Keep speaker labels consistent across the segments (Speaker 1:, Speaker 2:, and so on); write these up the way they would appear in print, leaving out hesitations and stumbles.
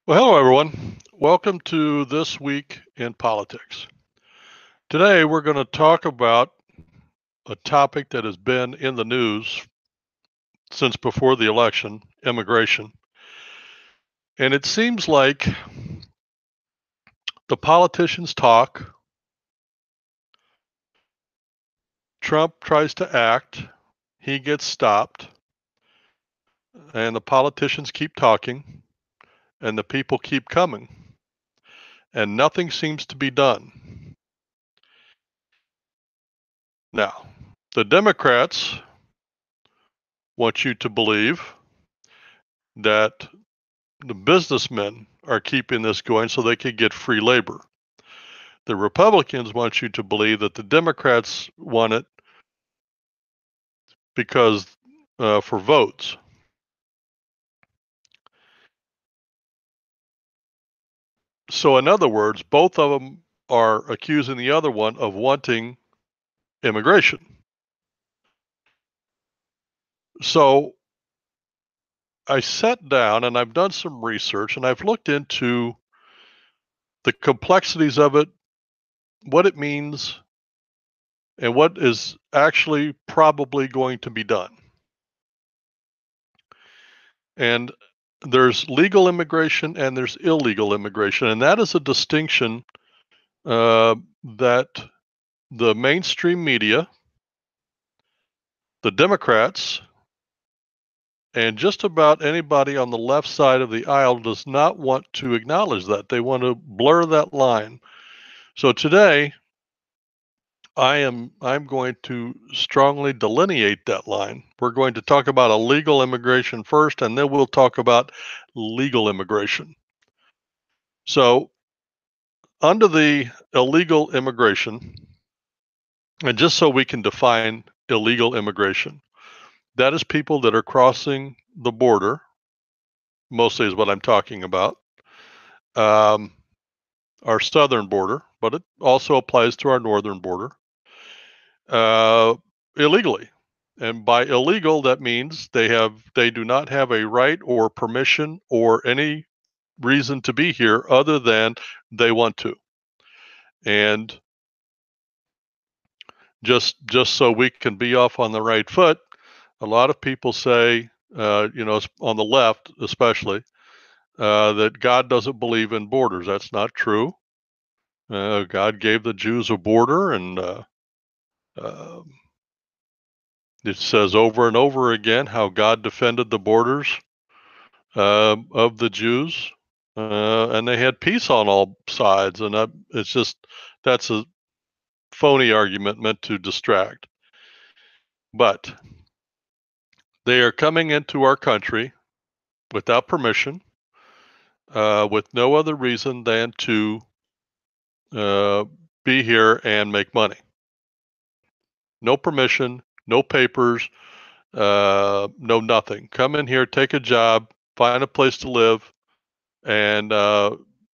Speaker 1: Well, hello, everyone. Welcome to This Week in Politics. Today, we're going to talk about a topic that has been in the news since before the election, immigration. And it seems like the politicians talk, Trump tries to act, he gets stopped, and the politicians keep talking, and the people keep coming, and nothing seems to be done. Now, the Democrats want you to believe that the businessmen are keeping this going so they could get free labor. The Republicans want you to believe that the Democrats want it because for votes. So, in other words, both of them are accusing the other one of wanting immigration. So, I sat down and I've done some research and I've looked into the complexities of it, what it means, and what is actually probably going to be done. And there's legal immigration and there's illegal immigration, and that is a distinction that the mainstream media, the Democrats, and just about anybody on the left side of the aisle does not want to acknowledge that. They want to blur that line. So today, I'm going to strongly delineate that line. We're going to talk about illegal immigration first, and then we'll talk about legal immigration. So under the illegal immigration, and just so we can define illegal immigration, that is people that are crossing the border, mostly is what I'm talking about, um, our southern border, but it also applies to our northern border, uh, illegally. And by illegal, that means they do not have a right or permission or any reason to be here other than they want to. And just so we can be off on the right foot, a lot of people say, on the left especially, that God doesn't believe in borders. That's not true. God gave the Jews a border, and uh, it says over and over again how God defended the borders of the Jews, and they had peace on all sides. And that's a phony argument meant to distract. But they are coming into our country without permission, with no other reason than to uh, be here and make money. No permission, no papers, no nothing. Come in here, take a job, find a place to live, and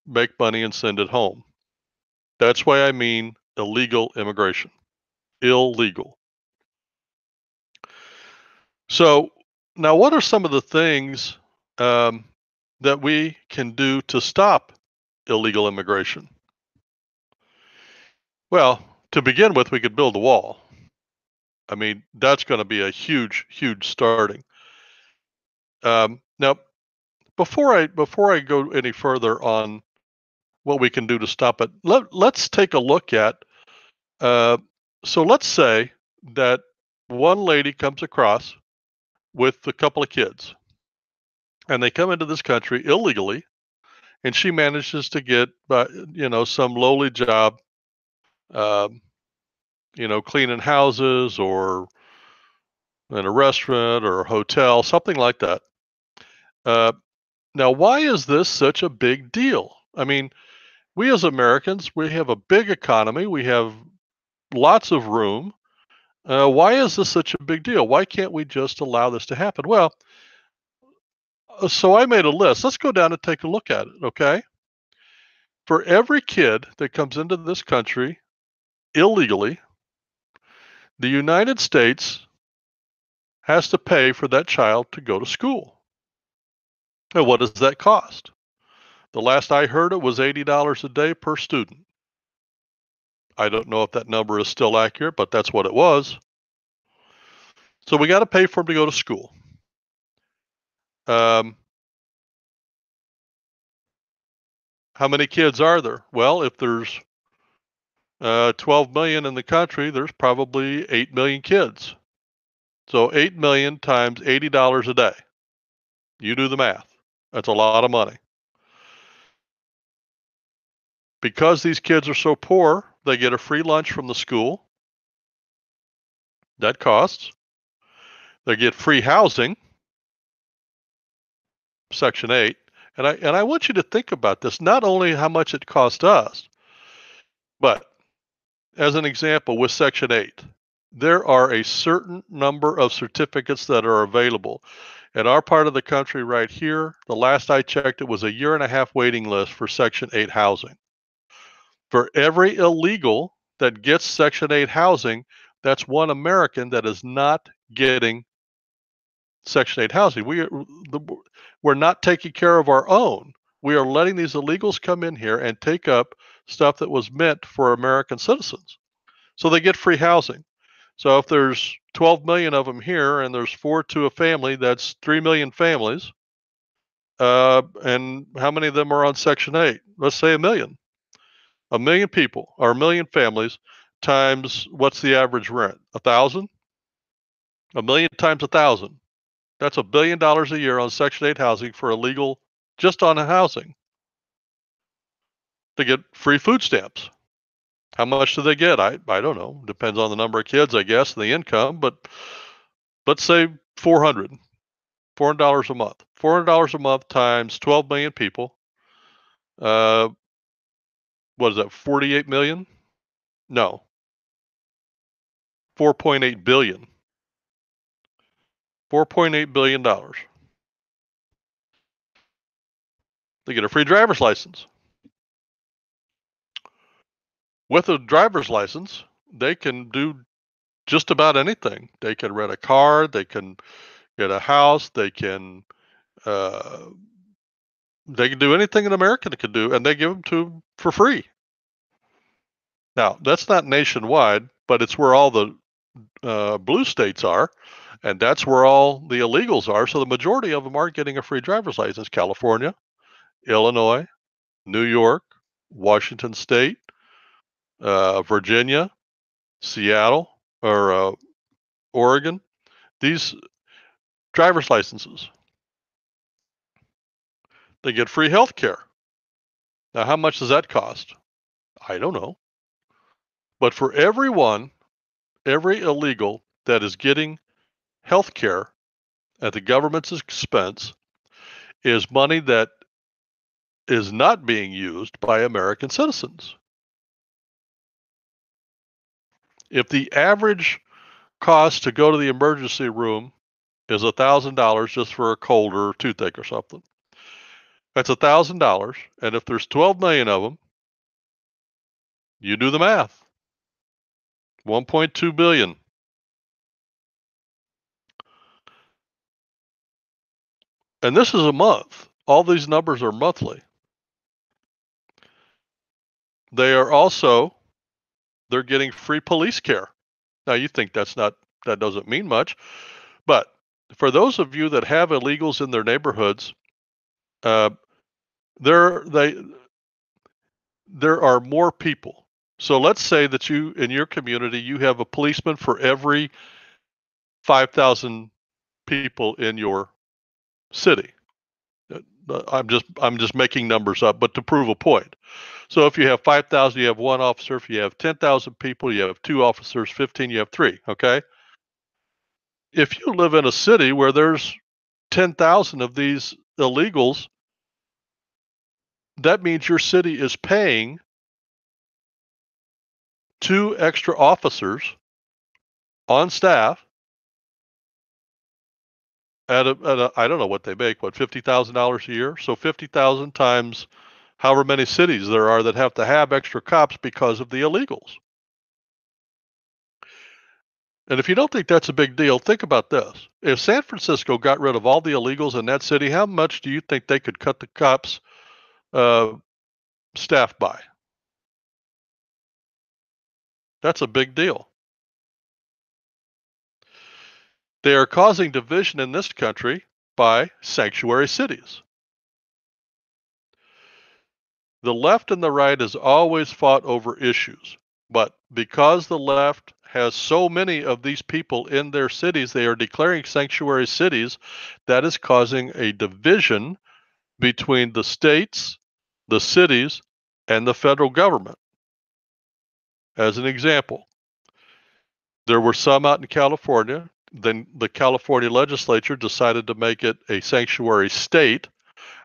Speaker 1: make money and send it home. That's why I mean illegal immigration. Illegal. So, now what are some of the things um, that we can do to stop illegal immigration? Well, to begin with, we could build a wall. I mean, that's going to be a huge, huge starting. Now, before I go any further on what we can do to stop it, let's take a look at. Uh, so let's say that one lady comes across with a couple of kids, and they come into this country illegally, and she manages to get, some lowly job, um, cleaning houses or in a restaurant or a hotel, something like that. Uh, Now, why is this such a big deal? I mean, we as Americans, we have a big economy, we have lots of room. Why is this such a big deal? Why can't we just allow this to happen? Well, so I made a list. Let's go down and take a look at it, okay? For every kid that comes into this country illegally, the United States has to pay for that child to go to school. And what does that cost? The last I heard, it was $80 a day per student. I don't know if that number is still accurate, but that's what it was. So we got to pay for them to go to school. How many kids are there? Well, if there's 12 million in the country, there's probably 8 million kids. So 8 million times $80 a day. You do the math. That's a lot of money. Because these kids are so poor, they get a free lunch from the school. That costs. They get free housing, Section 8. And I want you to think about this, not only how much it cost us, but as an example, with Section 8, there are a certain number of certificates that are available. In our part of the country right here, the last I checked, it was a 1.5 year waiting list for Section 8 housing. For every illegal that gets Section 8 housing, that's one American that is not getting Section 8 housing. We're not taking care of our own. We are letting these illegals come in here and take up stuff that was meant for American citizens. So they get free housing. So if there's 12 million of them here and there's 4 to a family, that's 3 million families. And how many of them are on Section 8? Let's say 1 million. 1 million people or 1 million families times what's the average rent? 1,000? 1 million times 1,000. That's $1 billion a year on Section 8 housing for illegal, just on housing. They get free food stamps. How much do they get? I don't know. Depends on the number of kids, I guess, and the income, but let's say $400 a month. $400 a month times 12 million people. What is that, 48 million? No. 4.8 billion. $4.8 billion. They get a free driver's license. With a driver's license, they can do just about anything. They can rent a car, they can get a house, they can do anything an American can do, and they give them to them for free. Now, that's not nationwide, but it's where all the blue states are, and that's where all the illegals are. So the majority of them are getting a free driver's license. California, Illinois, New York, Washington State, Virginia, Seattle, or Oregon. These driver's licenses. They get free health care. Now, how much does that cost? I don't know. But for everyone, every illegal that is getting health care at the government's expense is money that is not being used by American citizens. If the average cost to go to the emergency room is $1,000 just for a cold or toothache or something, that's $1,000. And if there's 12 million of them, you do the math. 1.2 billion. And this is a month. All these numbers are monthly. They are also, they're getting free police care. Now you think that doesn't mean much, but for those of you that have illegals in their neighborhoods, there are more people. So let's say that you, in your community, you have a policeman for every 5,000 people in your city. I'm just making numbers up, but to prove a point. So if you have 5,000, you have one officer. If you have 10,000 people, you have 2 officers. 15, you have 3. Okay. If you live in a city where there's 10,000 of these illegals, that means your city is paying 2 extra officers on staff at a I don't know what they make, what, $50,000 a year? So 50,000 times however many cities there are that have to have extra cops because of the illegals. And if you don't think that's a big deal, think about this. If San Francisco got rid of all the illegals in that city, how much do you think they could cut the cops staffed by. That's a big deal. They are causing division in this country by sanctuary cities. The left and the right has always fought over issues, but because the left has so many of these people in their cities, they are declaring sanctuary cities. That is causing a division between the states, the cities, and the federal government. As an example, there were some out in California. Then the California legislature decided to make it a sanctuary state.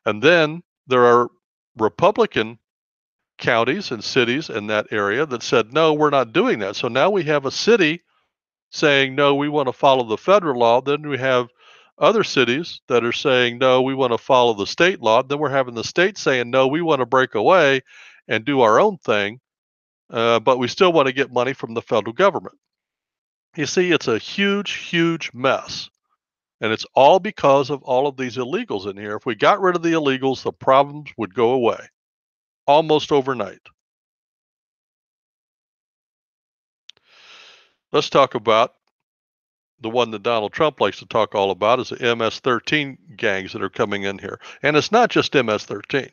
Speaker 1: And then there are Republican counties and cities in that area that said, no, we're not doing that. So now we have a city saying, no, we want to follow the federal law. Then we have other cities that are saying, no, we want to follow the state law. Then we're having the state saying, no, we want to break away and do our own thing, but we still want to get money from the federal government. You see, it's a huge, huge mess. And it's all because of all of these illegals in here. If we got rid of the illegals, the problems would go away almost overnight. Let's talk about the one that Donald Trump likes to talk all about is the MS-13 gangs that are coming in here. And it's not just MS-13.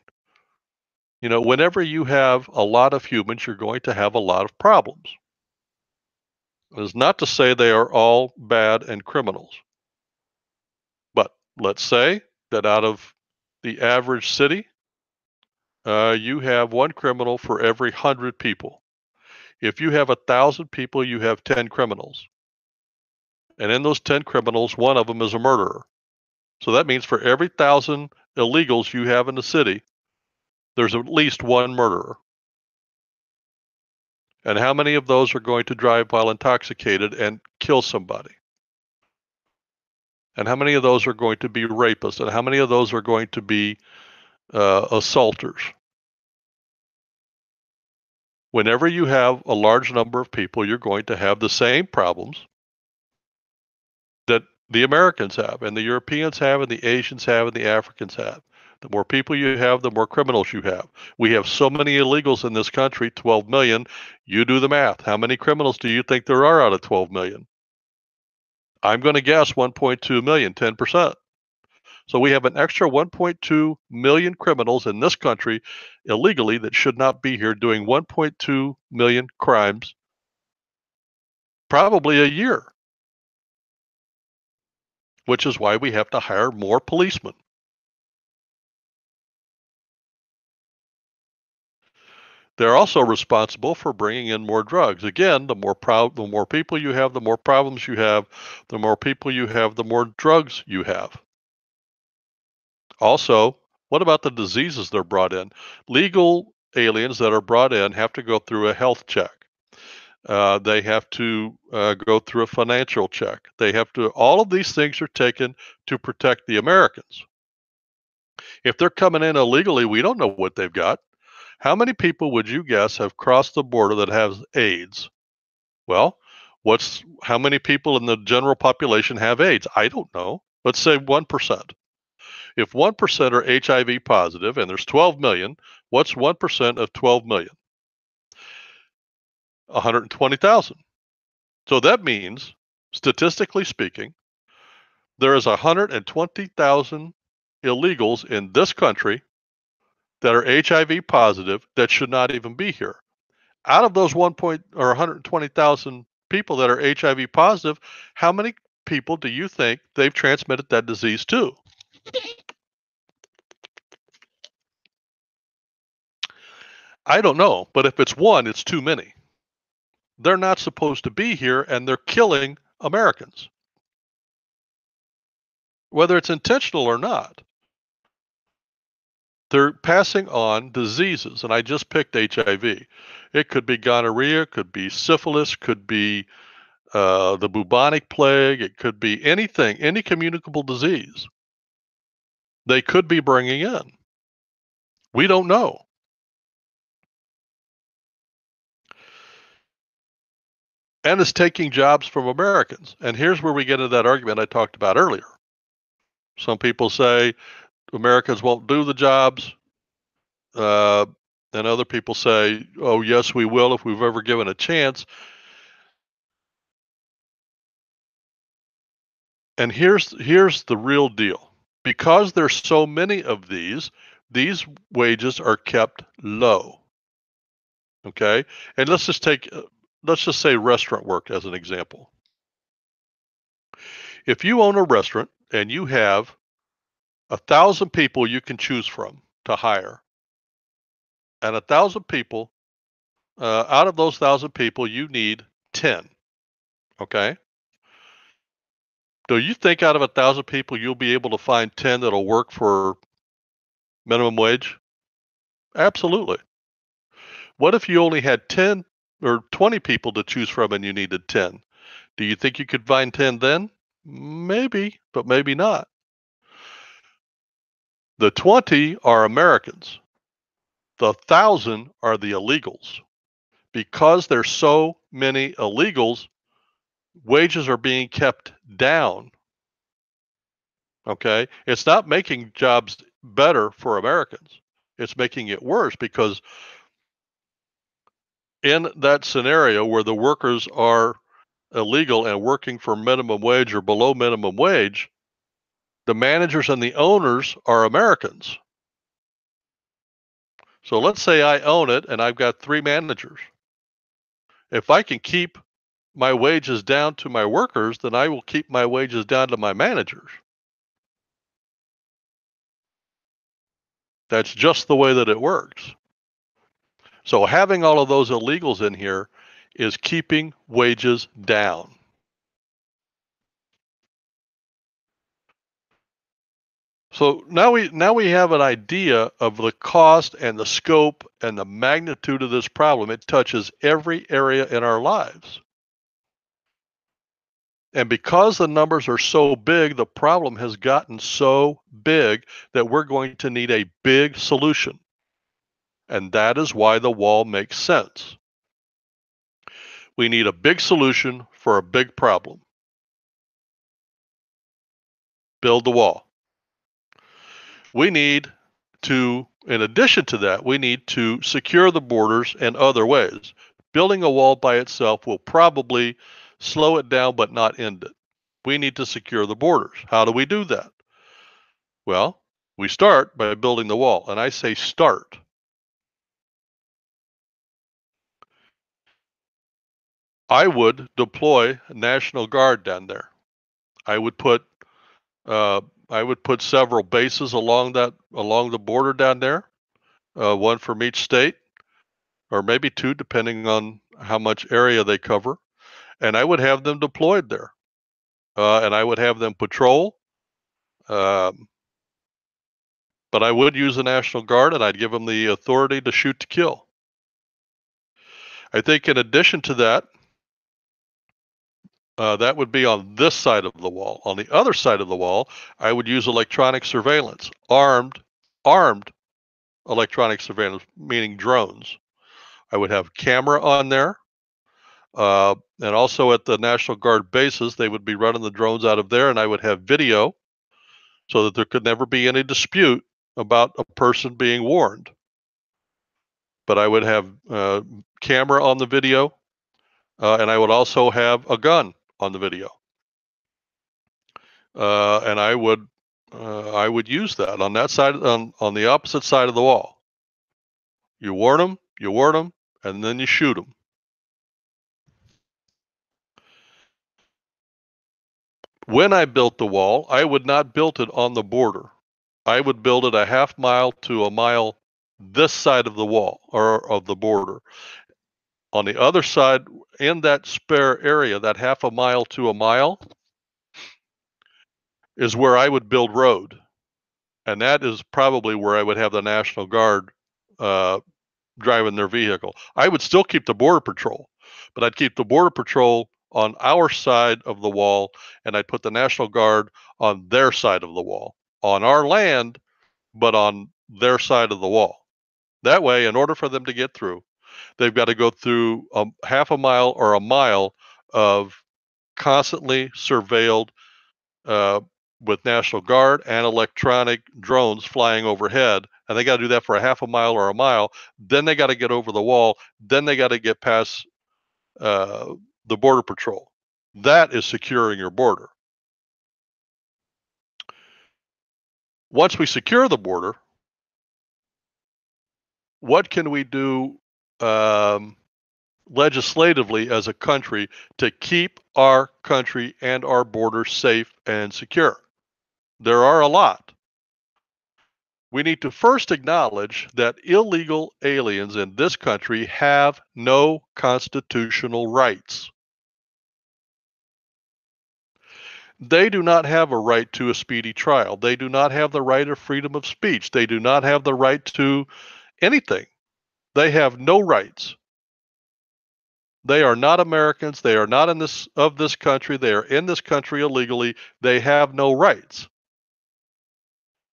Speaker 1: You know, whenever you have a lot of humans, you're going to have a lot of problems. It's not to say they are all bad and criminals. But let's say that out of the average city, you have one criminal for every 100 people. If you have 1,000 people, you have 10 criminals. And in those 10 criminals, one of them is a murderer. So that means for every 1,000 illegals you have in the city, there's at least one murderer. And how many of those are going to drive while intoxicated and kill somebody? And how many of those are going to be rapists? And how many of those are going to be assaulters? Whenever you have a large number of people, you're going to have the same problems that the Americans have, and the Europeans have, and the Asians have, and the Africans have. The more people you have, the more criminals you have. We have so many illegals in this country, 12 million. You do the math. How many criminals do you think there are out of 12 million? I'm going to guess 1.2 million, 10%. So we have an extra 1.2 million criminals in this country illegally that should not be here doing 1.2 million crimes, probably a year, which is why we have to hire more policemen. They're also responsible for bringing in more drugs. Again, the more people you have, the more problems you have. The more people you have, the more drugs you have. Also, what about the diseases they're brought in? Legal aliens that are brought in have to go through a health check. They have to go through a financial check. They have to, all of these things are taken to protect the Americans. If they're coming in illegally, we don't know what they've got. How many people would you guess have crossed the border that has AIDS? Well, how many people in the general population have AIDS? I don't know. Let's say 1%. If 1% are HIV positive and there's 12 million, what's 1% of 12 million? 120,000. So that means, statistically speaking, there is 120,000 illegals in this country that are HIV positive that should not even be here. Out of those 120,000 people that are HIV positive, how many people do you think they've transmitted that disease to? I don't know, but if it's one, it's too many. They're not supposed to be here, and they're killing Americans, whether it's intentional or not. They're passing on diseases, and I just picked HIV. It could be gonorrhea, could be syphilis, could be the bubonic plague, it could be anything, any communicable disease they could be bringing in. We don't know. And it's taking jobs from Americans. And here's where we get into that argument I talked about earlier. Some people say Americans won't do the jobs. and other people say, oh, yes, we will if we've ever given a chance. And here's the real deal. Because there's so many of these wages are kept low. Okay? And let's just say restaurant work as an example. If you own a restaurant and you have 1,000 people you can choose from to hire, and 1,000 people, out of those 1,000 people, you need 10. Okay? Do you think out of 1,000 people you'll be able to find 10 that'll work for minimum wage? Absolutely. What if you only had 10 or 20 people to choose from and you needed 10? Do you think you could find 10 then? Maybe, but maybe not. The 20 are Americans. The 1,000 are the illegals. Because there's so many illegals, wages are being kept down. Okay? It's not making jobs better for Americans. It's making it worse because in that scenario where the workers are illegal and working for minimum wage or below minimum wage, the managers and the owners are Americans. So let's say I own it and I've got 3 managers. If I can keep my wages down to my workers, then I will keep my wages down to my managers. That's just the way that it works. So having all of those illegals in here is keeping wages down. So now we have an idea of the cost and the scope and the magnitude of this problem. It touches every area in our lives. And because the numbers are so big, the problem has gotten so big that we're going to need a big solution. And that is why the wall makes sense. We need a big solution for a big problem. Build the wall. We need to, in addition to that, we need to secure the borders in other ways. Building a wall by itself will probably slow it down but not end it. We need to secure the borders. How do we do that? Well, we start by building the wall, and I say start. I would deploy National Guard down there. I would put several bases along the border down there, one from each state, or maybe 2, depending on how much area they cover, and I would have them deployed there, and I would have them patrol. Um, but I would use the National Guard, and I'd give them the authority to shoot to kill. I think in addition to that, that would be on this side of the wall. On the other side of the wall, I would use electronic surveillance, armed electronic surveillance, meaning drones. I would have camera on there, and also at the National Guard bases, they would be running the drones out of there, and I would have video so that there could never be any dispute about a person being warned. But I would have camera on the video, and I would also have a gun on the video. And I would use that on that side, on the opposite side of the wall. You warn them, and then you shoot them. When I built the wall, I would not build it on the border. I would build it a half mile to a mile this side of the wall or of the border. On the other side, in that spare area, that half a mile to a mile, is where I would build road. And that is probably where I would have the National Guard driving their vehicle. I would still keep the Border Patrol, but I'd keep the Border Patrol on our side of the wall, and I'd put the National Guard on their side of the wall, on our land, but on their side of the wall. That way, in order for them to get through, they've got to go through a half a mile or a mile of constantly surveilled with National Guard and electronic drones flying overhead and they got to do that for a half a mile or a mile. Then they got to get over the wall. Then they got to get past the Border Patrol. That is securing your border. Once we secure the border, what can we do legislatively as a country to keep our country and our borders safe and secure? There are a lot. We need to first acknowledge that illegal aliens in this country have no constitutional rights. They do not have a right to a speedy trial. They do not have the right of freedom of speech. They do not have the right to anything. They have no rights. They are not Americans. They are not of this country. They are in this country illegally. They have no rights.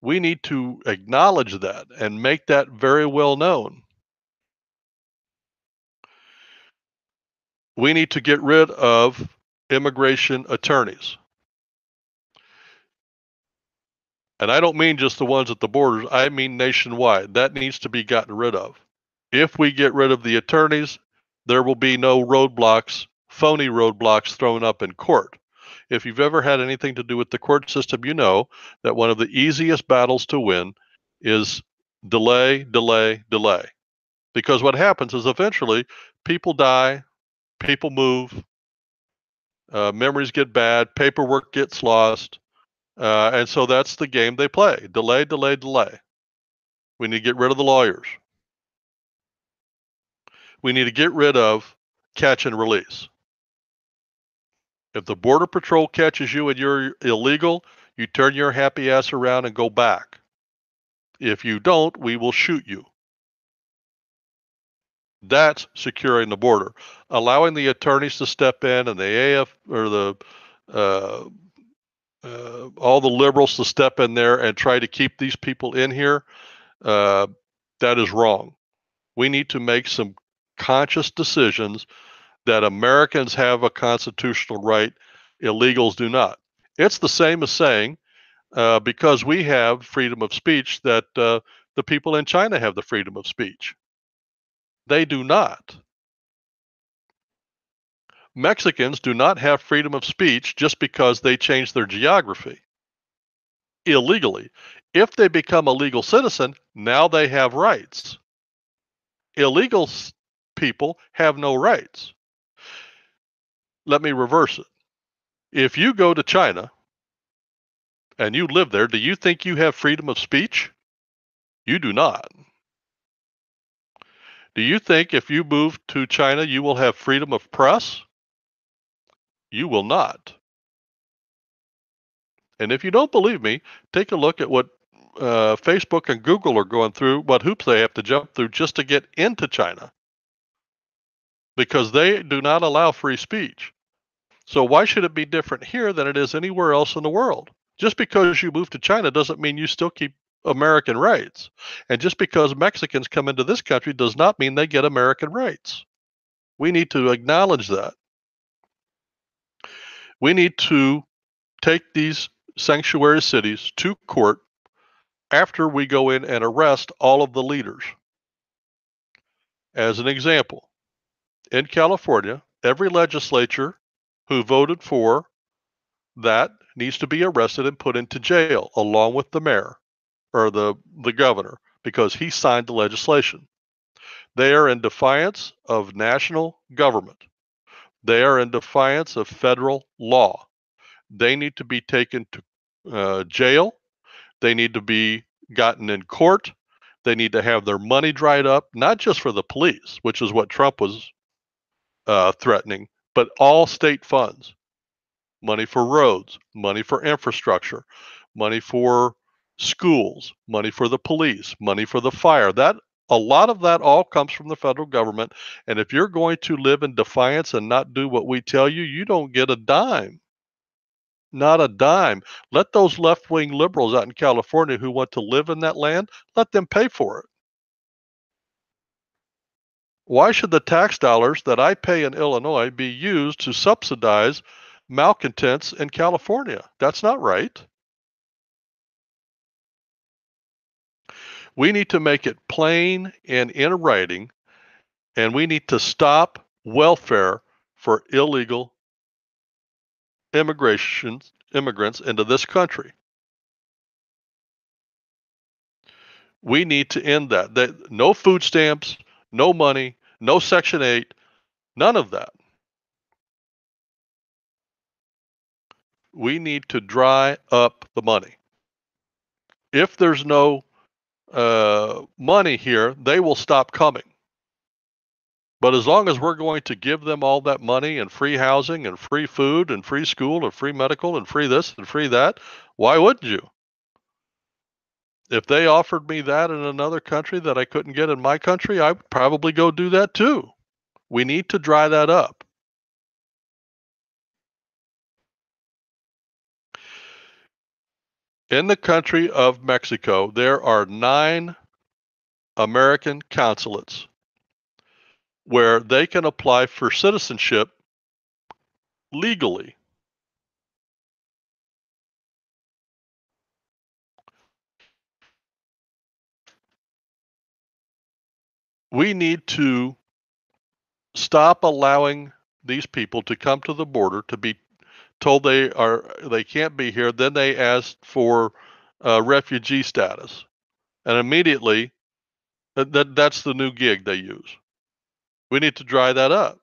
Speaker 1: We need to acknowledge that and make that very well known. We need to get rid of immigration attorneys. And I don't mean just the ones at the borders. I mean nationwide. That needs to be gotten rid of. If we get rid of the attorneys, there will be no roadblocks, phony roadblocks thrown up in court. If you've ever had anything to do with the court system, you know that one of the easiest battles to win is delay, delay, delay. Because what happens is eventually people die, people move, memories get bad, paperwork gets lost, and so that's the game they play. Delay, delay, delay. We need to get rid of the lawyers. We need to get rid of catch and release. If the Border Patrol catches you and you're illegal, you turn your happy ass around and go back. If you don't, we will shoot you. That's securing the border. Allowing the attorneys to step in and the AF or the all the liberals to step in there and try to keep these people in here, that is wrong. We need to make some conscious decisions that Americans have a constitutional right, illegals do not. It's the same as saying, because we have freedom of speech, that the people in China have the freedom of speech. They do not. Mexicans do not have freedom of speech just because they change their geography illegally. If they become a legal citizen, now they have rights. Illegal people have no rights. Let me reverse it. If you go to China and you live there, do you think you have freedom of speech? You do not. Do you think if you move to China, you will have freedom of press? You will not. And if you don't believe me, take a look at what Facebook and Google are going through, what hoops they have to jump through just to get into China. Because they do not allow free speech. So why should it be different here than it is anywhere else in the world? Just because you move to China doesn't mean you still keep American rights. And just because Mexicans come into this country does not mean they get American rights. We need to acknowledge that. We need to take these sanctuary cities to court after we go in and arrest all of the leaders. As an example, in California, every legislature who voted for that needs to be arrested and put into jail along with the mayor or the governor because he signed the legislation. They are in defiance of national government. They are in defiance of federal law. They need to be taken to jail. They need to be gotten in court. They need to have their money dried up, not just for the police, which is what Trump was threatening, but all state funds. Money for roads, money for infrastructure, money for schools, money for the police, money for the fire. That a lot of that all comes from the federal government. And if you're going to live in defiance and not do what we tell you, you don't get a dime. Not a dime. Let those left-wing liberals out in California who want to live in that land, let them pay for it. Why should the tax dollars that I pay in Illinois be used to subsidize malcontents in California? That's not right. We need to make it plain and in writing, and we need to stop welfare for illegal immigrants into this country. We need to end that. No food stamps, no money, no Section 8, none of that. We need to dry up the money. If there's no money here, they will stop coming. But as long as we're going to give them all that money and free housing and free food and free school and free medical and free this and free that, why wouldn't you? If they offered me that in another country that I couldn't get in my country, I would probably go do that too. We need to dry that up. In the country of Mexico, there are 9 American consulates where they can apply for citizenship legally. We need to stop allowing these people to come to the border to be told they can't be here. Then they ask for refugee status, and immediately that's the new gig they use. We need to dry that up.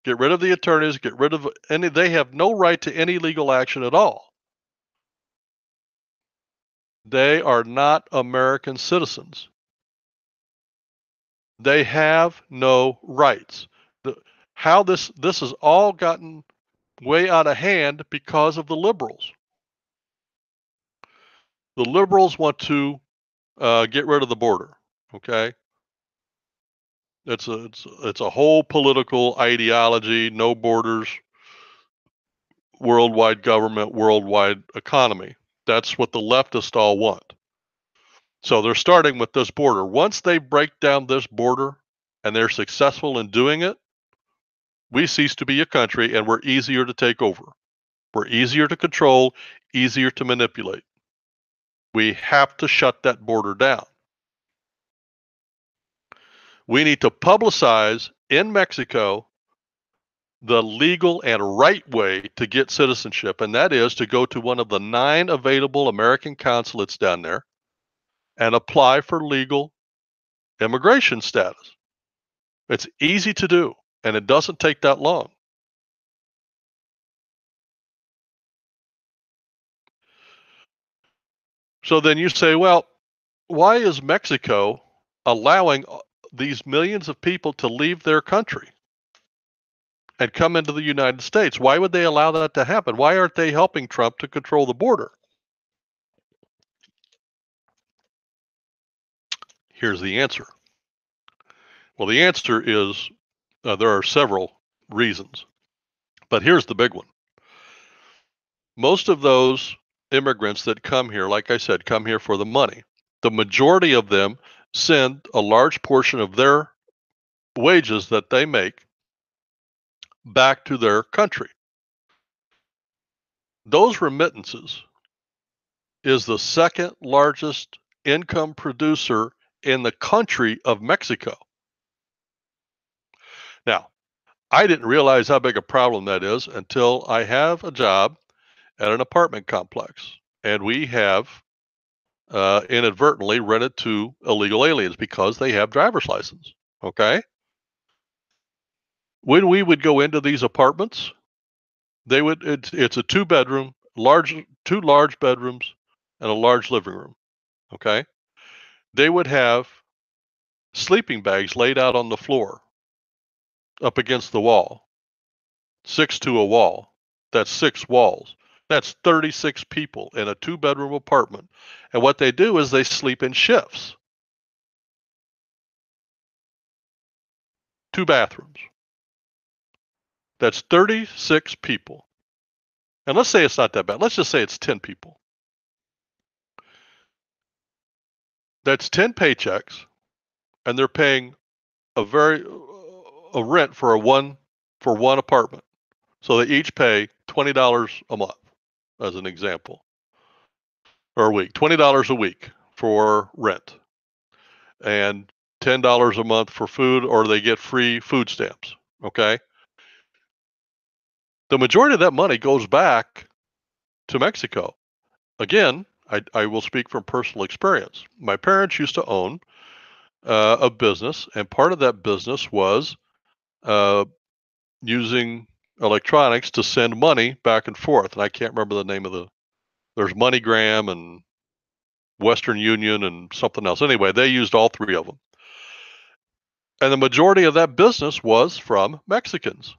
Speaker 1: Get rid of the attorneys. Get rid of any. They have no right to any legal action at all. They are not American citizens. They have no rights. How this has all gotten way out of hand because of the liberals. The liberals want to get rid of the border. Okay, it's a whole political ideology. No borders, worldwide government, worldwide economy. That's what the leftists all want. So they're starting with this border. Once they break down this border and they're successful in doing it, we cease to be a country and we're easier to take over. We're easier to control, easier to manipulate. We have to shut that border down. We need to publicize in Mexico the legal and right way to get citizenship, and that is to go to one of the 9 available American consulates down there and apply for legal immigration status. It's easy to do, and it doesn't take that long. So then you say, well, why is Mexico allowing these millions of people to leave their country and come into the United States? Why would they allow that to happen? Why aren't they helping Trump to control the border? Here's the answer. Well, the answer is there are several reasons, but here's the big one. Most of those immigrants that come here, like I said, come here for the money. The majority of them send a large portion of their wages that they make back to their country. Those remittances is the second largest income producer in the country of Mexico. Now, I didn't realize how big a problem that is until I have a job at an apartment complex, and we have inadvertently rented to illegal aliens because they have driver's license. Okay. When we would go into these apartments, it's a 2-bedroom, two large bedrooms and a large living room. Okay. They would have sleeping bags laid out on the floor up against the wall, 6 to a wall. That's 6 walls. That's 36 people in a 2-bedroom apartment. And what they do is they sleep in shifts. 2 bathrooms. That's 36 people. And let's say it's not that bad. Let's just say it's 10 people. That's 10 paychecks, and they're paying a rent for one apartment. So they each pay $20 a month, as an example, or a week. $20 a week for rent. and $10 a month for food, or they get free food stamps. Okay. The majority of that money goes back to Mexico. Again, I will speak from personal experience. My parents used to own a business, and part of that business was uh, using electronics to send money back and forth. And I can't remember the name of there's MoneyGram and Western Union and something else. Anyway, they used all three of them. And the majority of that business was from Mexicans.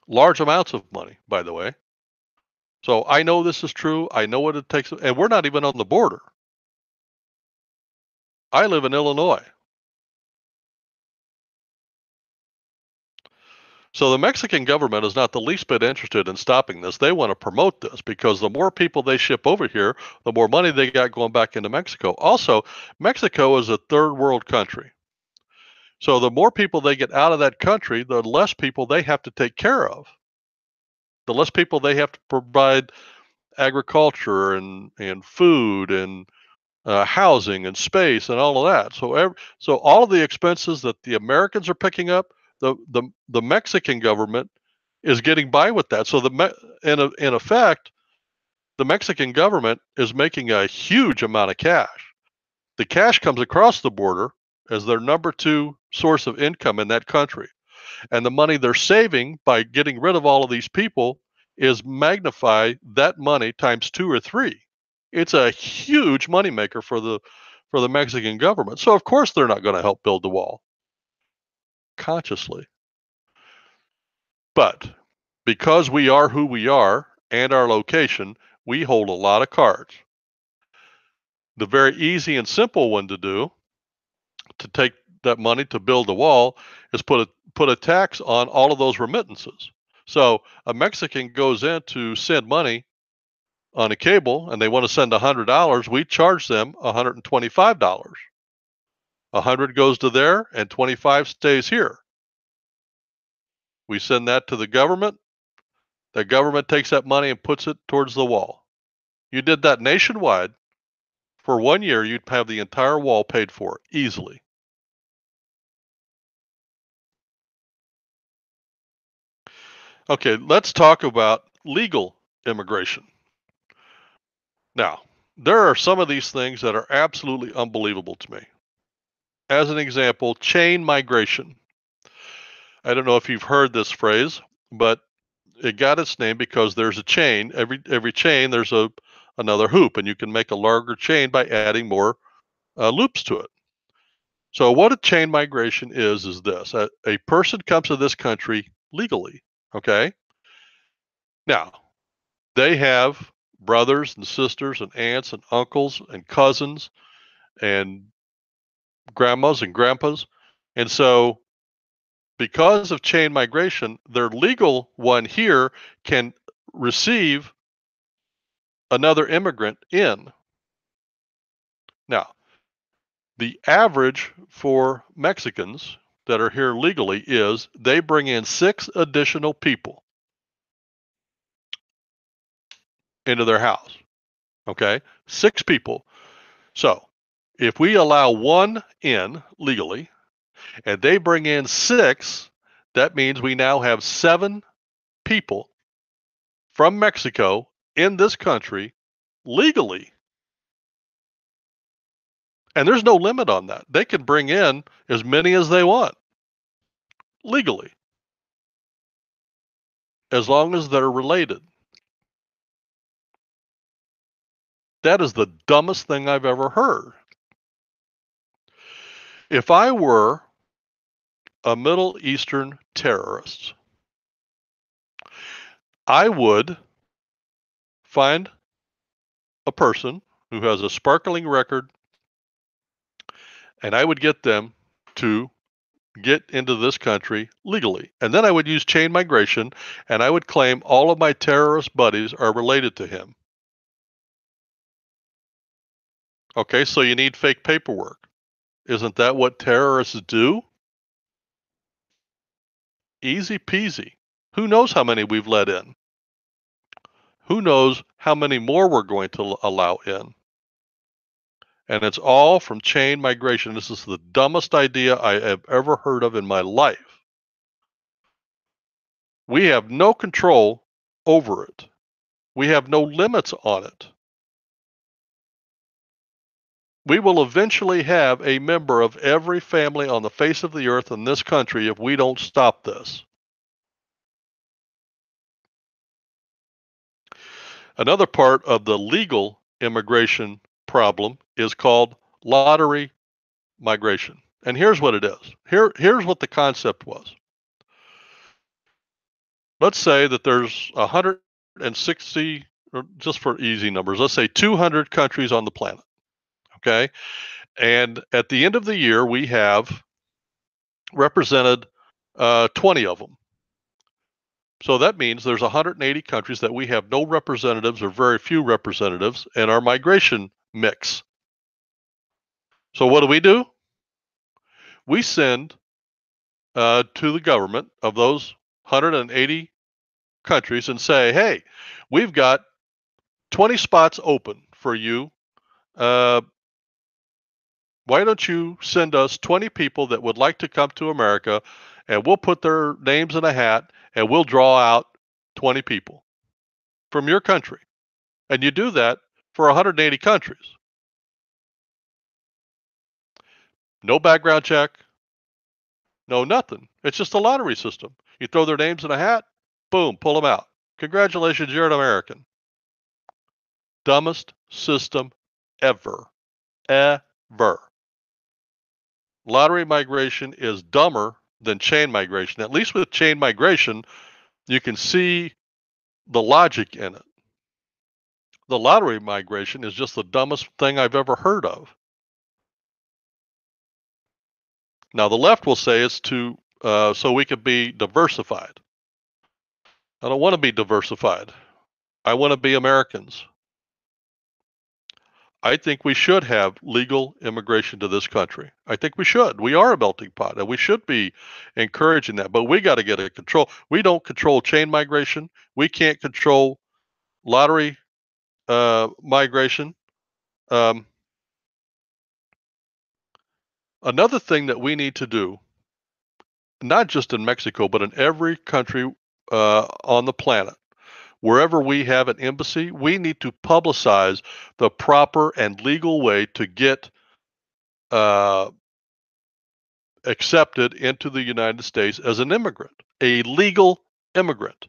Speaker 1: Large amounts of money, by the way. So I know this is true. I know what it takes. And we're not even on the border. I live in Illinois. So the Mexican government is not the least bit interested in stopping this. They want to promote this because the more people they ship over here, the more money they got going back into Mexico. Also, Mexico is a third world country. So the more people they get out of that country, the less people they have to take care of. The less people they have to provide agriculture and food and housing and space and all of that. So all of the expenses that the Americans are picking up, the Mexican government is getting by with that. So in effect, the Mexican government is making a huge amount of cash. The cash comes across the border as their number two source of income in that country. And the money they're saving by getting rid of all of these people is magnify that money times 2 or 3. It's a huge moneymaker for the Mexican government. So of course they're not going to help build the wall consciously. But because we are who we are and our location, we hold a lot of cards. The very easy and simple one to do to take that money to build the wall is put a tax on all of those remittances. So a Mexican goes in to send money on a cable and they want to send $100, we charge them $125. 100 goes to there and 25 stays here. We send that to the government. The government takes that money and puts it towards the wall. You did that nationwide for 1 year, you'd have the entire wall paid for easily. Okay, let's talk about legal immigration. Now, there are some of these things that are absolutely unbelievable to me. As an example, chain migration. I don't know if you've heard this phrase, but it got its name because there's a chain. Every chain there's another hoop, and you can make a larger chain by adding more loops to it. So what a chain migration is this: a person comes to this country legally. Okay, now they have brothers and sisters and aunts and uncles and cousins and grandmas and grandpas, and so because of chain migration, their legal one here can receive another immigrant in. Now, the average for Mexicans that are here legally is they bring in 6 additional people into their house. Okay? 6 people. So, if we allow 1 in legally and they bring in 6, that means we now have 7 people from Mexico in this country legally. And there's no limit on that. They can bring in as many as they want legally, as long as they're related. That is the dumbest thing I've ever heard. If I were a Middle Eastern terrorist, I would find a person who has a sparkling record and I would get them to get into this country legally. And then I would use chain migration and I would claim all of my terrorist buddies are related to him. Okay, so you need fake paperwork. Isn't that what terrorists do? Easy peasy. Who knows how many we've let in? Who knows how many more we're going to allow in? And it's all from chain migration. This is the dumbest idea I have ever heard of in my life. We have no control over it. We have no limits on it. We will eventually have a member of every family on the face of the earth in this country if we don't stop this. Another part of the legal immigration problem is called lottery migration. And here's what it is. Here's what the concept was. Let's say that there's 160, or just for easy numbers, let's say 200 countries on the planet. Okay. And at the end of the year, we have represented 20 of them. So that means there's 180 countries that we have no representatives or very few representatives in our migration mix. So what do? We send to the government of those 180 countries and say, hey, we've got 20 spots open for you. Why don't you send us 20 people that would like to come to America, and we'll put their names in a hat and we'll draw out 20 people from your country. And you do that for 180 countries. No background check, no nothing. It's just a lottery system. You throw their names in a hat, boom, pull them out. Congratulations, you're an American. Dumbest system ever. Ever. Lottery migration is dumber than chain migration. At least with chain migration, you can see the logic in it. The lottery migration is just the dumbest thing I've ever heard of. Now, the left will say it's to so we could be diversified. I don't want to be diversified. I want to be Americans. I think we should have legal immigration to this country. I think we should. We are a melting pot, and we should be encouraging that. But we got to get it control. We don't control chain migration. We can't control lottery migration. Another thing that we need to do, not just in Mexico, but in every country on the planet, wherever we have an embassy, we need to publicize the proper and legal way to get accepted into the United States as an immigrant, a legal immigrant.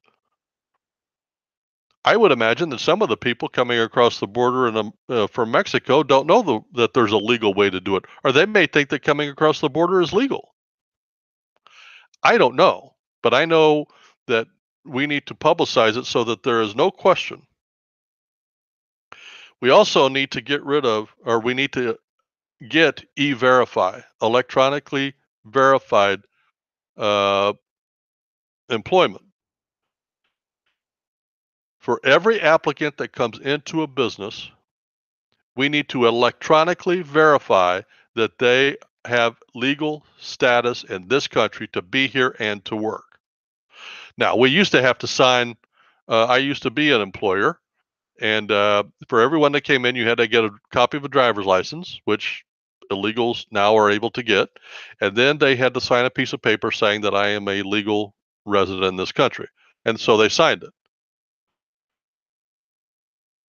Speaker 1: I would imagine that some of the people coming across the border from Mexico don't know that there's a legal way to do it, or they may think that coming across the border is legal. I don't know, but I know that we need to publicize it so that there is no question. We also need to get rid of, or we need to get E-Verify, electronically verified employment. For every applicant that comes into a business, we need to electronically verify that they have legal status in this country to be here and to work. Now, we used to have to sign, I used to be an employer, and for everyone that came in, you had to get a copy of a driver's license, which illegals now are able to get, and then they had to sign a piece of paper saying that I am a legal resident in this country, and so they signed it.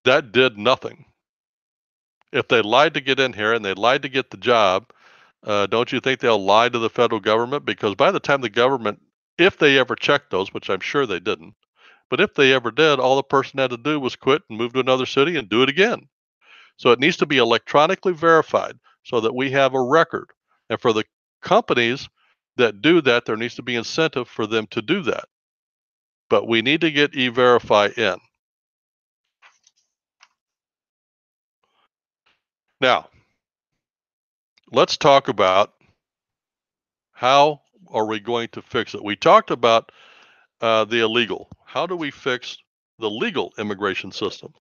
Speaker 1: That did nothing. If they lied to get in here and they lied to get the job, don't you think they'll lie to the federal government? Because by the time the government, if they ever checked those, which I'm sure they didn't, but if they ever did, all the person had to do was quit and move to another city and do it again. So it needs to be electronically verified so that we have a record. And for the companies that do that, there needs to be incentive for them to do that. But we need to get E-Verify in. Now, let's talk about how are we going to fix it. We talked about the illegal. How do we fix the legal immigration system?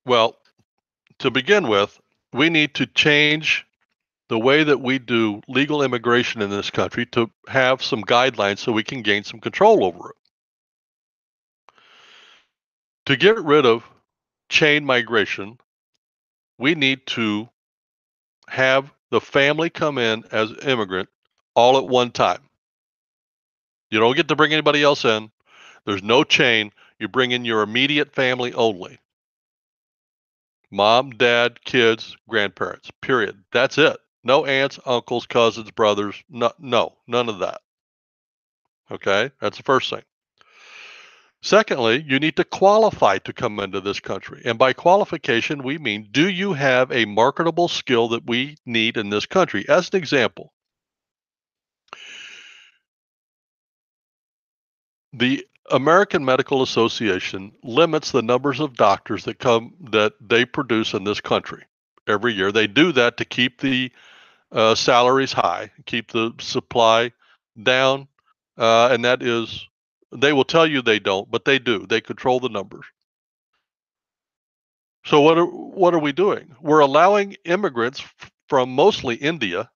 Speaker 1: Well, to begin with, we need to change the way that we do legal immigration in this country to have some guidelines so we can gain some control over it. To get rid of chain migration, we need to have the family come in as immigrant all at one time. You don't get to bring anybody else in. There's no chain. You bring in your immediate family only. Mom, dad, kids, grandparents, period. That's it. No aunts, uncles, cousins, brothers. No, none of that. Okay, that's the first thing. Secondly, you need to qualify to come into this country. And by qualification, we mean, do you have a marketable skill that we need in this country? As an example, the American Medical Association limits the numbers of doctors that they produce in this country every year. They do that to keep the salaries high, keep the supply down, and that is, they will tell you they don't, but they do. They control the numbers. So what are we doing? We're allowing immigrants from mostly India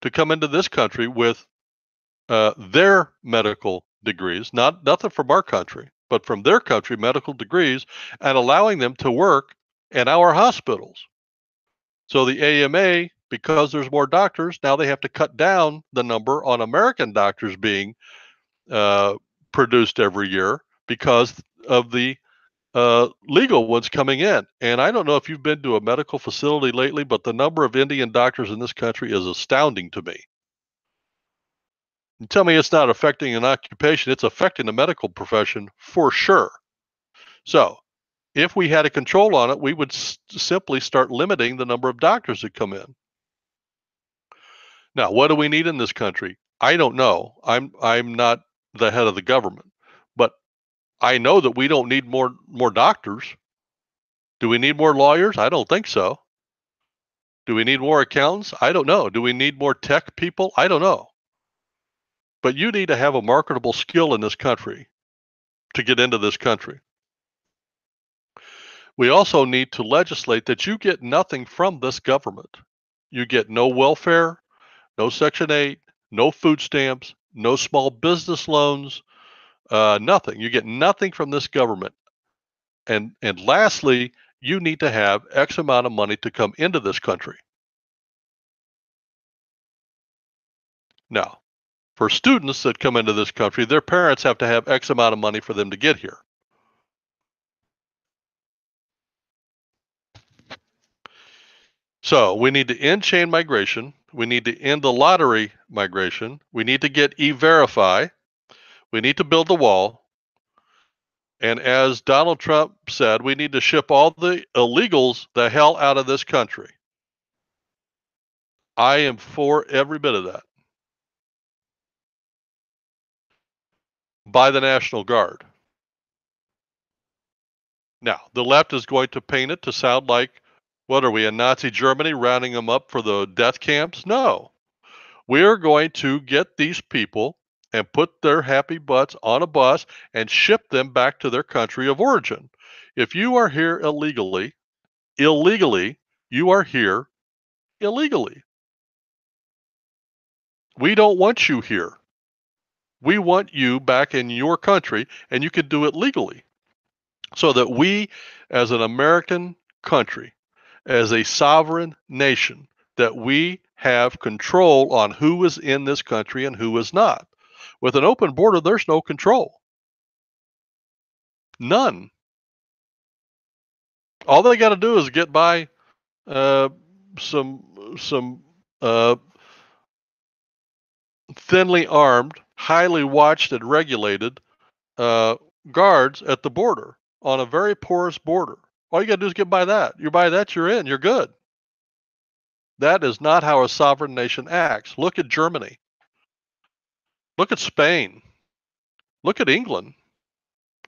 Speaker 1: to come into this country with their medical degrees, nothing from our country, but from their country medical degrees, and allowing them to work in our hospitals. So the AMA, because there's more doctors, now they have to cut down the number on American doctors being produced every year because of the legal ones coming in. And I don't know if you've been to a medical facility lately, but the number of Indian doctors in this country is astounding to me. You tell me it's not affecting an occupation, it's affecting the medical profession for sure. So if we had a control on it, we would simply start limiting the number of doctors that come in. Now, what do we need in this country? I don't know. I'm not the head of the government, but I know that we don't need more doctors. Do we need more lawyers? I don't think so. Do we need more accountants? I don't know. Do we need more tech people? I don't know. But you need to have a marketable skill in this country to get into this country. We also need to legislate that you get nothing from this government. You get no welfare, no Section 8, no food stamps, no small business loans, nothing. You get nothing from this government. And lastly, you need to have X amount of money to come into this country. Now, for students that come into this country, their parents have to have X amount of money for them to get here. So we need to end chain migration. We need to end the lottery migration. We need to get E-Verify. We need to build the wall. And as Donald Trump said, we need to ship all the illegals the hell out of this country. I am for every bit of that. By the National Guard. Now, the left is going to paint it to sound like, what are we, in Nazi Germany rounding them up for the death camps? No. We are going to get these people and put their happy butts on a bus and ship them back to their country of origin. If you are here illegally, you are here illegally. We don't want you here. We want you back in your country, and you can do it legally. So that we, as an American country, as a sovereign nation, that we have control on who is in this country and who is not. With an open border, there's no control. None. All they got to do is get by some thinly armed, highly watched and regulated guards at the border on a very porous border. All you got to do is get by that. You buy that, you're in. You're good. That is not how a sovereign nation acts. Look at Germany. Look at Spain. Look at England.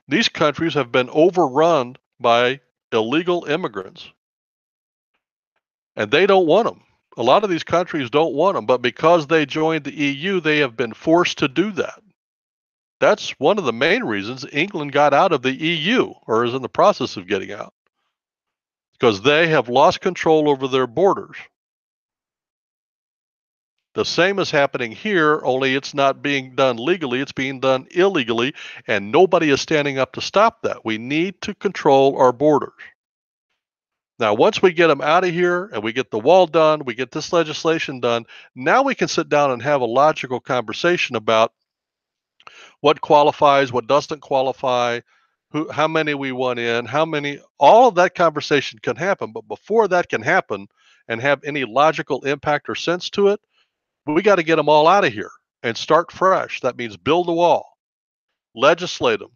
Speaker 1: These countries have been overrun by illegal immigrants. And they don't want them. A lot of these countries don't want them, but because they joined the EU, they have been forced to do that. That's one of the main reasons England got out of the EU, or is in the process of getting out, because they have lost control over their borders. The same is happening here, only it's not being done legally, it's being done illegally, and nobody is standing up to stop that. We need to control our borders. Now, once we get them out of here and we get the wall done, we get this legislation done, now we can sit down and have a logical conversation about what qualifies, what doesn't qualify, how many we want in, how many, all of that conversation can happen. But before that can happen and have any logical impact or sense to it, we got to get them all out of here and start fresh. That means build a wall, legislate them,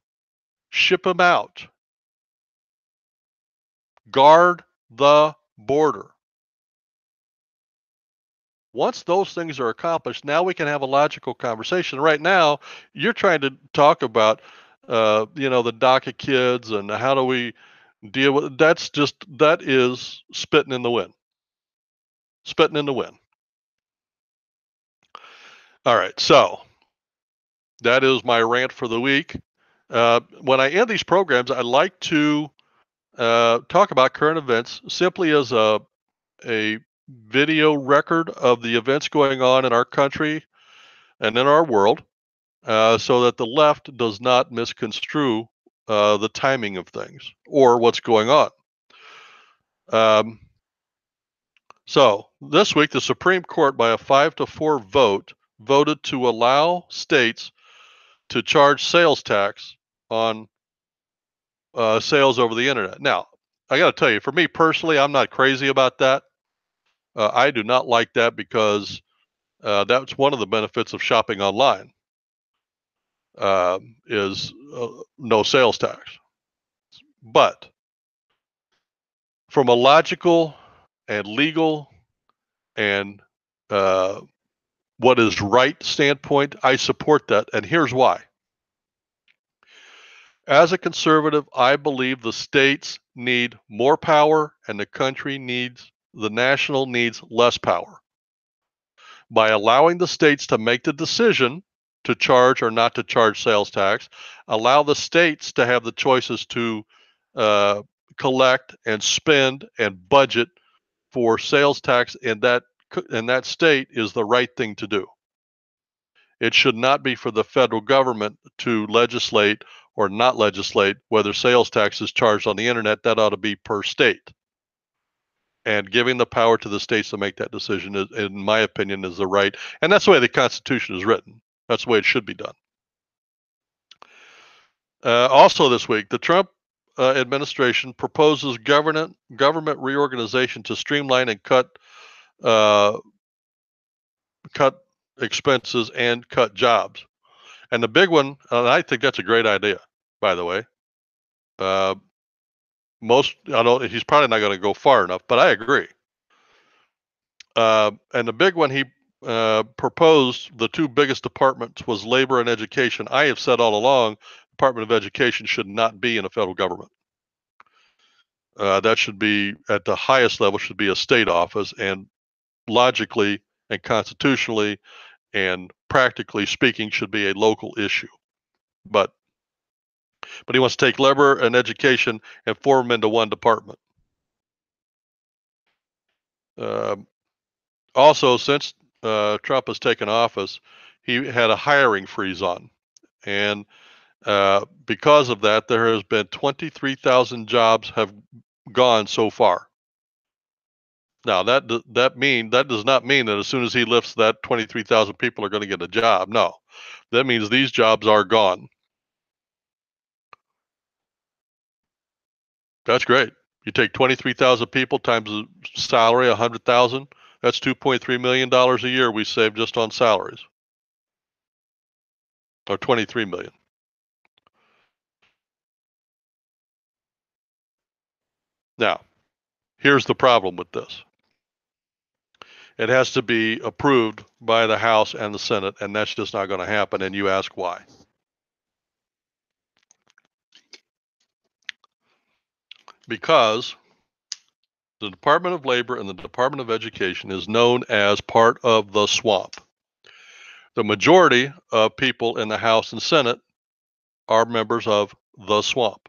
Speaker 1: ship them out, guard the border. Once those things are accomplished, now we can have a logical conversation. Right now, you're trying to talk about, the DACA kids and how do we deal with that is spitting in the wind. Spitting in the wind. All right, so that is my rant for the week. When I end these programs, I like to talk about current events simply as a video record of the events going on in our country and in our world, so that the left does not misconstrue the timing of things or what's going on. So this week, the Supreme Court, by a 5-4 vote, voted to allow states to charge sales tax on sales over the internet. Now, I got to tell you, for me personally, I'm not crazy about that. I do not like that because that's one of the benefits of shopping online, is no sales tax. But from a logical and legal and what is right standpoint, I support that, and here's why. As a conservative, I believe the states need more power and the national needs less power. By allowing the states to make the decision to charge or not to charge sales tax, allow the states to have the choices to collect and spend and budget for sales tax in that state is the right thing to do. It should not be for the federal government to legislate or not legislate whether sales tax is charged on the internet. That ought to be per state. And giving the power to the states to make that decision, in my opinion, is the right. And that's the way the Constitution is written. That's the way it should be done. Also this week, the Trump administration proposes government reorganization to streamline and cut expenses and cut jobs. And the big one, and I think that's a great idea, by the way. He's probably not going to go far enough, but I agree. And the big one he proposed, the two biggest departments, was labor and education. I have said all along, Department of Education should not be in a federal government. That should be, at the highest level, should be a state office, and logically and constitutionally and practically speaking should be a local issue. But he wants to take labor and education and form them into one department. Also, since Trump has taken office, he had a hiring freeze on. And because of that, there has been 23,000 jobs have gone so far. Now, that does not mean that as soon as he lifts that, 23,000 people are going to get a job. No, that means these jobs are gone. That's great. You take 23,000 people times the salary, 100,000. That's $2.3 million a year we save just on salaries, or 23 million. Now, here's the problem with this. It has to be approved by the House and the Senate, and that's just not going to happen. And you ask why. Because the Department of Labor and the Department of Education is known as part of the swamp. The majority of people in the House and Senate are members of the swamp.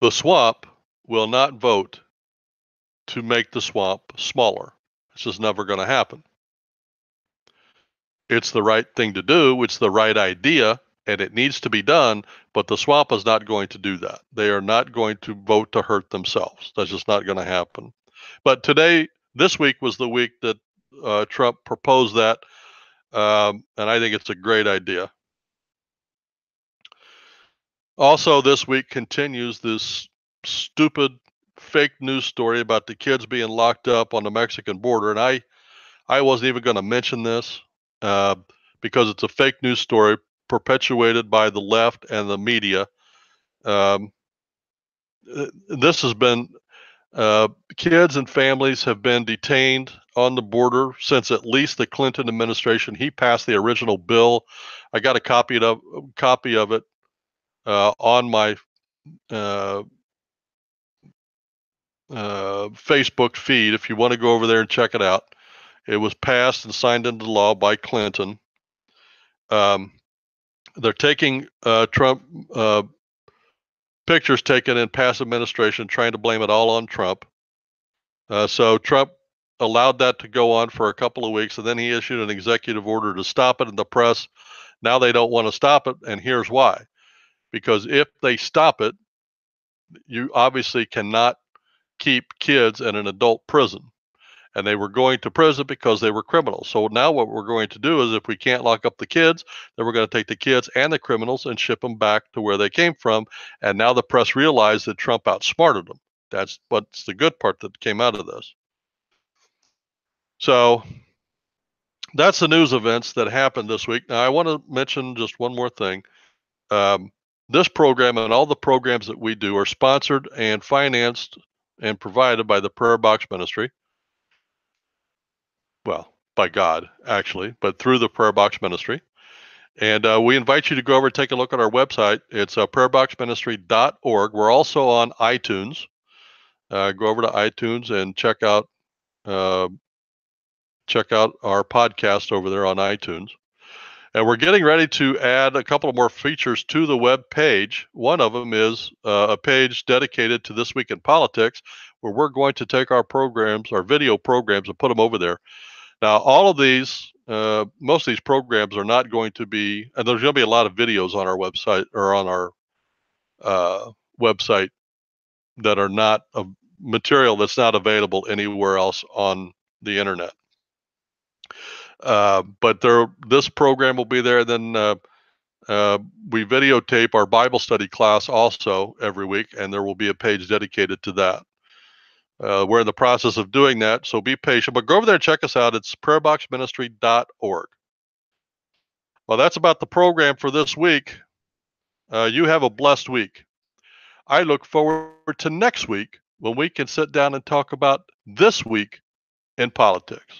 Speaker 1: The swamp will not vote to make the swamp smaller. It's just never going to happen. It's the right thing to do. It's the right idea, and it needs to be done. But the swamp is not going to do that. They are not going to vote to hurt themselves. That's just not going to happen. But this week was the week that Trump proposed that, and I think it's a great idea. Also, this week continues this stupid fake news story about the kids being locked up on the Mexican border, and I wasn't even going to mention this because it's a fake news story perpetuated by the left and the media. This has been kids and families have been detained on the border since at least the Clinton administration. He passed the original bill. I got a copy of it on my Facebook feed if you want to go over there and check it out. It was passed and signed into law by Clinton. They're taking Trump pictures taken in past administration, trying to blame it all on Trump. So Trump allowed that to go on for a couple of weeks, and then he issued an executive order to stop it in the press. Now they don't want to stop it, and here's why. Because if they stop it, you obviously cannot keep kids in an adult prison. And they were going to prison because they were criminals. So now what we're going to do is if we can't lock up the kids, then we're going to take the kids and the criminals and ship them back to where they came from. And now the press realized that Trump outsmarted them. That's what's the good part that came out of this. So that's the news events that happened this week. Now I want to mention just one more thing. This program and all the programs that we do are sponsored and financed and provided by the Prayer Box Ministry. Well, by God, actually, but through the Prayer Box Ministry. And we invite you to go over and take a look at our website. It's prayerboxministry.org. We're also on iTunes. Go over to iTunes and check out our podcast over there on iTunes. And we're getting ready to add a couple of more features to the web page. One of them is a page dedicated to This Week in Politics, where we're going to take our programs, our video programs, and put them over there. Now, all of these, most of these programs are not going to be, and there's going to be a lot of videos on our website or on our website that are not material that's not available anywhere else on the internet. But this program will be there. Then we videotape our Bible study class also every week, and there will be a page dedicated to that. We're in the process of doing that, so be patient. But go over there and check us out. It's prayerboxministry.org. Well, that's about the program for this week. You have a blessed week. I look forward to next week when we can sit down and talk about this week in politics.